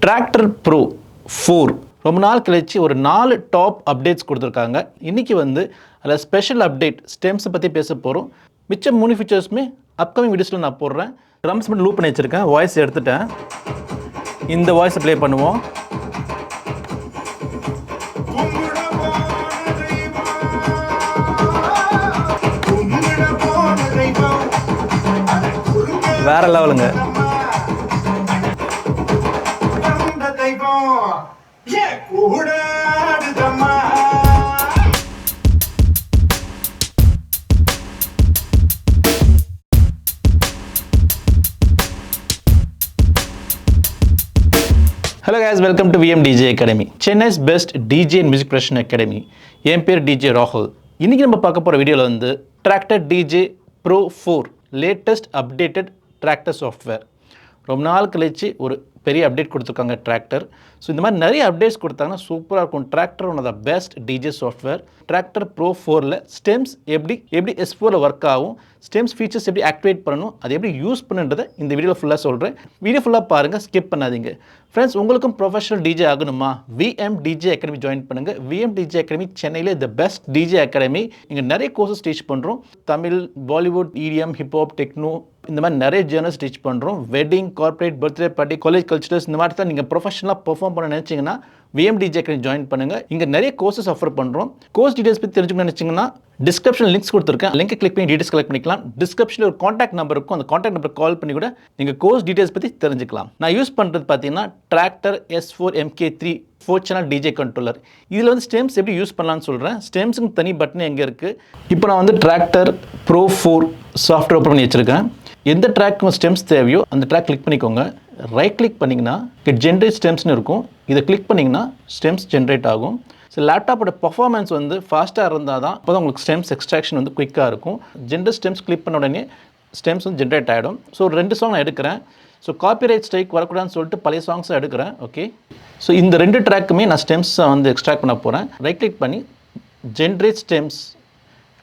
Tractor bro 4 ரொம்ப நாள் கழிச்சு ஒரு 4 டாப் அப்டேட்ஸ் கொடுத்துருக்காங்க. இன்றைக்கி வந்து அதில் ஸ்பெஷல் அப்டேட் ஸ்டெம்ஸை பற்றி பேச போகிறோம். மிச்சம் 3 ஃபீச்சர்ஸுமே அப்கமிங் வீடியோஸில் நான் போடுறேன். ட்ரம்ஸ் மட்டும் லூப் பண்ணி வச்சுருக்கேன். வாய்ஸ் எடுத்துட்டேன். இந்த வாய்ஸை ப்ளே பண்ணுவோம். வேற லெவலுங்க. Hello guys, welcome to VM DJ Academy, Chennai's best DJ and music production academy. என் பேர் DJ ராகுல். இன்னைக்கு நம்ம பார்க்க போகிற வீடியோவில் வந்து tractor DJ Pro 4 latest updated tractor software. ரொம்ப நாள் கழிச்சு ஒரு பெரிய அப்டேட் கொடுத்துருக்காங்க டிராக்டர். ஸோ இந்த மாதிரி நிறைய அப்டேட்ஸ் கொடுத்தாங்கன்னா சூப்பராக இருக்கும். Traktor one of the best DJ software. Traktor pro 4ல் ஸ்டெம்ஸ் எப்படி S4ல் ஒர்க் ஆகும், ஸ்டெம்ஸ் ஃபீச்சர்ஸ் எப்படி ஆக்டிவேட் பண்ணணும், அது எப்படி யூஸ் பண்ணுன்றதை இந்த வீடியோவில் ஃபுல்லாக சொல்கிறேன். வீடியோ ஃபுல்லாக பாருங்கள், ஸ்கிப் பண்ணாதீங்க. ஃப்ரெண்ட்ஸ், உங்களுக்கும் ப்ரொஃபஷனல் டிஜே ஆகணுமா? VM DJ அகாடமி ஜாயின் பண்ணுங்கள். VM DJ அகாடமி சென்னையிலே த பெஸ்ட் டிஜே அகாடமி. இங்கே நிறைய கோர்சஸ் டீச் பண்ணுறோம். Tamil, Bollywood, EDM, hip hop, techno, இந்த மாதிரி நிறைய ஜேர்னல்ஸ் டீச் பண்ணுறோம். Wedding, corporate, birthday party, college culturals, இந்த மாதிரி தான் நீங்கள் ப்ரொஃபஷனலாக பெர்ஃபார்ம் பண்ண நினச்சிங்கன்னா VM DJ அகாடமி ஜாயின் பண்ணுங்கள். இங்கே நிறைய கோர்சஸ் ஆஃபர் பண்ணுறோம். கோர்ஸ் டீடைல்ஸ் பற்றி தெரிஞ்சுக்கணும்னு நினச்சிங்கன்னா டிஸ்கிரிப்ஷன் லிங்க்ஸ் கொடுத்துருக்கேன். லிங்க் கிளிக் பண்ணி டீடைல்ஸ் கலெக்ட் பண்ணிக்கலாம். டிஸ்கிரிப்ஷனில் ஒரு காண்டாக்ட் நம்பர் இருக்கும். அந்த காண்டாக்ட் நம்பர் கால் பண்ணி கூட நீங்கள் கோர்ஸ் டீடைல்ஸ் பற்றி தெரிஞ்சுக்கலாம். நான் யூஸ் பண்ணுறது பார்த்தீங்கன்னா tractor S4 MK3 4 channel DJ controller. இதில் வந்து ஸ்டெம்ஸ் எப்படி யூஸ் பண்ணலான்னு சொல்கிறேன். ஸ்டெம்ஸுக்கு தனி பட்டன் எங்கே இருக்குது. இப்போ நான் வந்து டிராக்டர் ப்ரோ 4 சாஃப்ட்வேர் ஓப்பன் பண்ணி வச்சுருக்கேன். எந்த ட்ராக்கு ஸ்டெம்ஸ் தேவையோ அந்த ட்ராக் கிளிக் பண்ணிக்கோங்க. ரைட் கிளிக் பண்ணிங்கன்னா ஜென்ரேட் ஸ்டெம்ஸ்னு இருக்கும். இதை கிளிக் பண்ணிங்கன்னா ஸ்டெம்ஸ் ஜென்ரேட் ஆகும். ஸோ லேப்டாப்போட பர்ஃபார்மன்ஸ் வந்து ஃபாஸ்ட்டாக இருந்தால் தான் அப்போ தான் உங்களுக்கு ஸ்டெம்ஸ் எக்ஸ்ட்ராக்ஷன் வந்து குயிக்காக இருக்கும். ஜென்ரேட் ஸ்டெம்ஸ் கிளிக் பண்ண உடனே ஸ்டெம்ஸ் வந்து ஜென்ரேட் ஆகிடும். ஸோ 2 சாங் நான் எடுக்கிறேன். ஸோ காப்பிரைட் ஸ்ட்ரைக் வரக்கூடாதுன்னு சொல்லிட்டு பழைய சாங்ஸை எடுக்கிறேன். ஓகே, ஸோ இந்த 2 ட்ராக்குமே நான் ஸ்டெம்ஸை வந்து எக்ஸ்ட்ராக்ட் பண்ண போகிறேன். ரைட் கிளிக் பண்ணி ஜென்ரேட் ஸ்டெம்ஸ்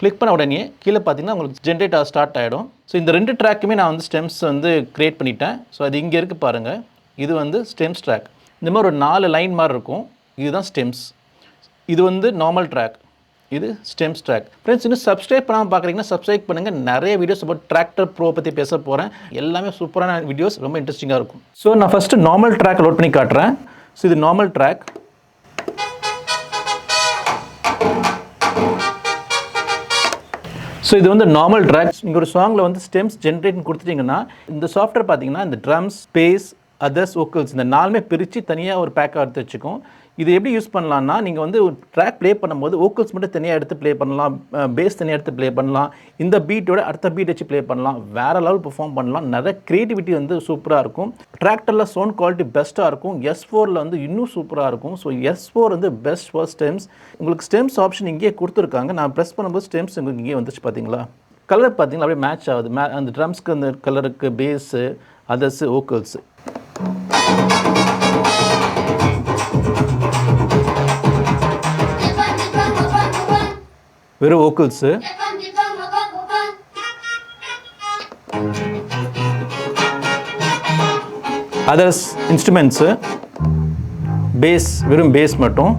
கிளிக் பண்ண உடனே கீழே பார்த்தீங்கன்னா உங்களுக்கு ஜென்ரேட் ஸ்டார்ட் ஆகிடும். ஸோ இந்த 2 ட்ராக்குமே நான் வந்து ஸ்டெம்ஸ் வந்து க்ரியேட் பண்ணிட்டேன். ஸோ அது இங்கே இருக்குது பாருங்கள். இது வந்து ஸ்டெம்ஸ் ட்ராக். இந்த மாதிரி ஒரு 4 லைன் மாதிரி இருக்கும். இதுதான் ஸ்டெம்ஸ். இது வந்து நார்மல் ட்ராக். இது ஸ்டெம்ஸ் ட்ராக். ஃப்ரெண்ட்ஸ், இன்னும் சப்ஸ்கிரைப் பண்ணாமல் பார்க்குறீங்கன்னா சப்ஸ்கிரைப் பண்ணுங்கள். நிறைய வீடியோஸ் அபவுட் டிராக்டர் ப்ரோ பற்றி பேச போகிறேன். எல்லாமே சூப்பரான வீடியோஸ், ரொம்ப இன்ட்ரெஸ்டிங்காக இருக்கும். ஸோ நான் ஃபஸ்ட்டு நார்மல் ட்ராக் லோட் பண்ணி காட்டுறேன். ஸோ இது நார்மல் ட்ராக். ஸோ இது வந்து நார்மல் ட்ராக்ஸ். நீங்கள் ஒரு சாங்கில் வந்து ஸ்டெம்ஸ் ஜென்ரேட்னு கொடுத்துட்டிங்கன்னா இந்த சாஃப்ட்வேர் பார்த்தீங்கன்னா இந்த ட்ரம்ஸ், பேஸ், அதர்ஸ், வோக்கல்ஸ் இந்த 4மே பிரித்து தனியாக ஒரு பேக்காக எடுத்து வச்சுக்கும். இது எப்படி யூஸ் பண்ணலான்னா, நீங்கள் வந்து ஒரு ட்ராக் ப்ளே பண்ணும்போது வோக்கல்ஸ் மட்டும் தனியாக எடுத்து ப்ளே பண்ணலாம், பேஸ் தனியாக எடுத்து ப்ளே பண்ணலாம், இந்த பீட்டோட அடுத்த பீட் வச்சு ப்ளே பண்ணலாம், வேறு லெவல் பெர்ஃபார்ம் பண்ணலாம். நிறைய க்ரியேட்டிவிட்டி வந்து சூப்பராக இருக்கும். டிராக்டரில் சவுண்ட் குவாலிட்டி பெஸ்ட்டாக இருக்கும். S4ல் வந்து இன்னும் சூப்பராக இருக்கும். ஸோ S4 வந்து பெஸ்ட் ஃபார் ஸ்டெம்ஸ். உங்களுக்கு ஸ்டெம்ஸ் ஆப்ஷன் இங்கேயே கொடுத்துருக்காங்க. நான் ப்ரெஸ் பண்ணும்போது ஸ்டெம்ஸ் உங்களுக்கு இங்கே வந்துச்சு பார்த்தீங்களா. கலர் பார்த்தீங்களா அப்படியே மேட்ச் ஆகுது. அந்த ட்ரம்ஸ்க்கு அந்த கலருக்கு பேஸு, அதர்ஸு, வோக்கல்ஸு. வெறும் வோக்கல்ஸு. அதர்ஸ் இன்ஸ்ட்ருமெண்ட்ஸு, பேஸ், வெறும் பேஸ் மட்டும்,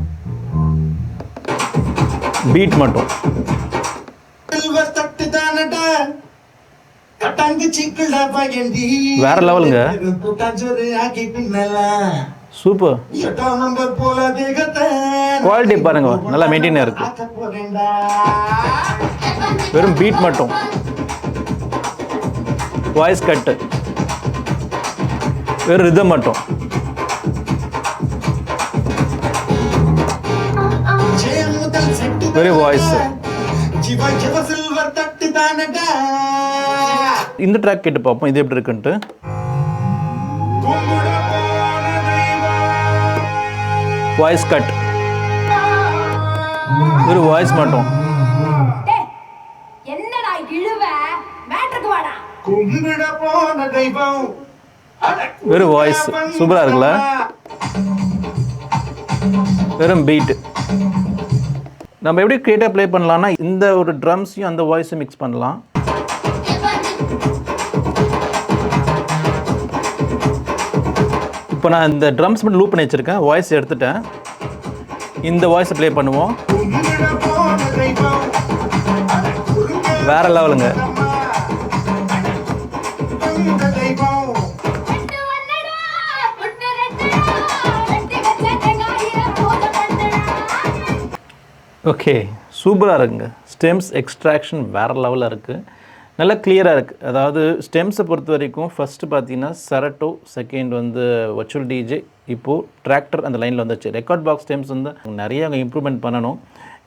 பீட் மட்டும். வேற லெவலுங்க. சூப்பர். குவாலிட்டி பாருங்க, நல்லா மெயின்டைனாக இருக்கு. வெறும் பீட் மட்டும், வாய்ஸ் கட்டு, வெறும் ரிதம் மட்டும். வெறும் வாய்ஸ். இந்த ட்ராக் கேட்டு பார்ப்போம் இது எப்படி இருக்குன்ட்டு. வாய்ஸ் கட், ஒரு வாய்ஸ் மட்டும். வெறும் வாய்ஸ். சூப்பராக இருக்குல்ல. வெறும் பீட். நம்ம எப்படி கிரியேட்டாக ப்ளே பண்ணலாம்னா இந்த ஒரு ட்ரம்ஸையும் அந்த வாய்ஸும் மிக்ஸ் பண்ணலாம். இப்போ நான் இந்த ட்ரம்ஸ் மட்டும் லூப் பண்ணி வச்சுருக்கேன், வாய்ஸ் எடுத்துட்டேன். இந்த வாய்ஸை ப்ளே பண்ணுவோம். வேறு லெவலுங்க. ஓகே, சூப்பராக இருக்குங்க. ஸ்டெம்ஸ் எக்ஸ்ட்ராக்ஷன் வேறு லெவலில் இருக்குது, நல்லா கிளியராக இருக்குது. அதாவது ஸ்டெம்ஸை பொறுத்த வரைக்கும் ஃபஸ்ட்டு பார்த்தீங்கன்னா செரட்டோ, செகண்ட் வந்து வர்ச்சுவல் டிஜே, இப்போது டிராக்டர் அந்த லைனில் வந்துச்சு. ரெக்கார்ட் பாக்ஸ் ஸ்டெம்ஸ் வந்து நிறைய அங்கே இம்ப்ரூவ்மெண்ட் பண்ணணும்.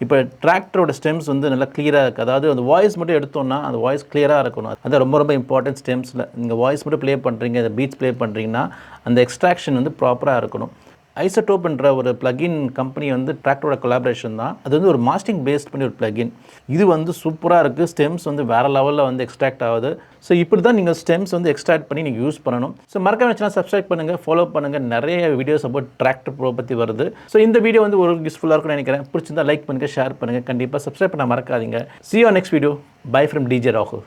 இப்போ டிராக்டரோட ஸ்டெம்ஸ் வந்து நல்லா கிளியராக இருக்குது. அதாவது அந்த வாய்ஸ் மட்டும் எடுத்தோன்னா அந்த வாய்ஸ் கிளியராக இருக்கணும். அது ரொம்ப ரொம்ப இம்பார்ட்டன்ட் ஸ்டெம்ஸில். நீங்கள் வாய்ஸ் மட்டும் ப்ளே பண்ணுறீங்க, இந்த பீட்ஸ் ப்ளே பண்ணுறீங்கன்னா அந்த எக்ஸ்ட்ராக்ஷன் வந்து ப்ராப்பராக இருக்கணும். ஐசோடோப்ன்ற ஒரு பிளகின் கம்பெனி வந்து டிராக்டரோட கொலாபரேஷன் தான். அது வந்து ஒரு மாஸ்டிங் பேஸ்ட் பண்ணி ஒரு பிளகின். இது வந்து சூப்பராக இருக்குது. ஸ்டெம்ஸ் வந்து வேறு லெவலில் வந்து எக்ஸ்ட்ராக்ட் ஆகுது. ஸோ இப்படி தான் நீங்கள் ஸ்டெம்ஸ் வந்து எக்ஸ்ட்ராக்ட் பண்ணி நீங்கள் யூஸ் பண்ணணும். ஸோ மறக்காம சேனல் சப்ஸ்கிரைப் பண்ணுங்கள், ஃபாலோ பண்ணுங்கள். நிறைய வீடியோஸ் அபவுட் டிராக்டர் ப்ரோ பற்றி வருது. ஸோ இந்த வீடியோ வந்து ஒரு யூஸ்ஃபுல்லாக இருக்கும்னு நினைக்கிறேன். பிடிச்சிருந்தா லைக் பண்ணுங்கள், ஷேர் பண்ணுங்கள். கண்டிப்பாக சப்ஸ்கிரைப் பண்ண மறக்காதீங்க. See you on next video. Bye from DJ Rahul.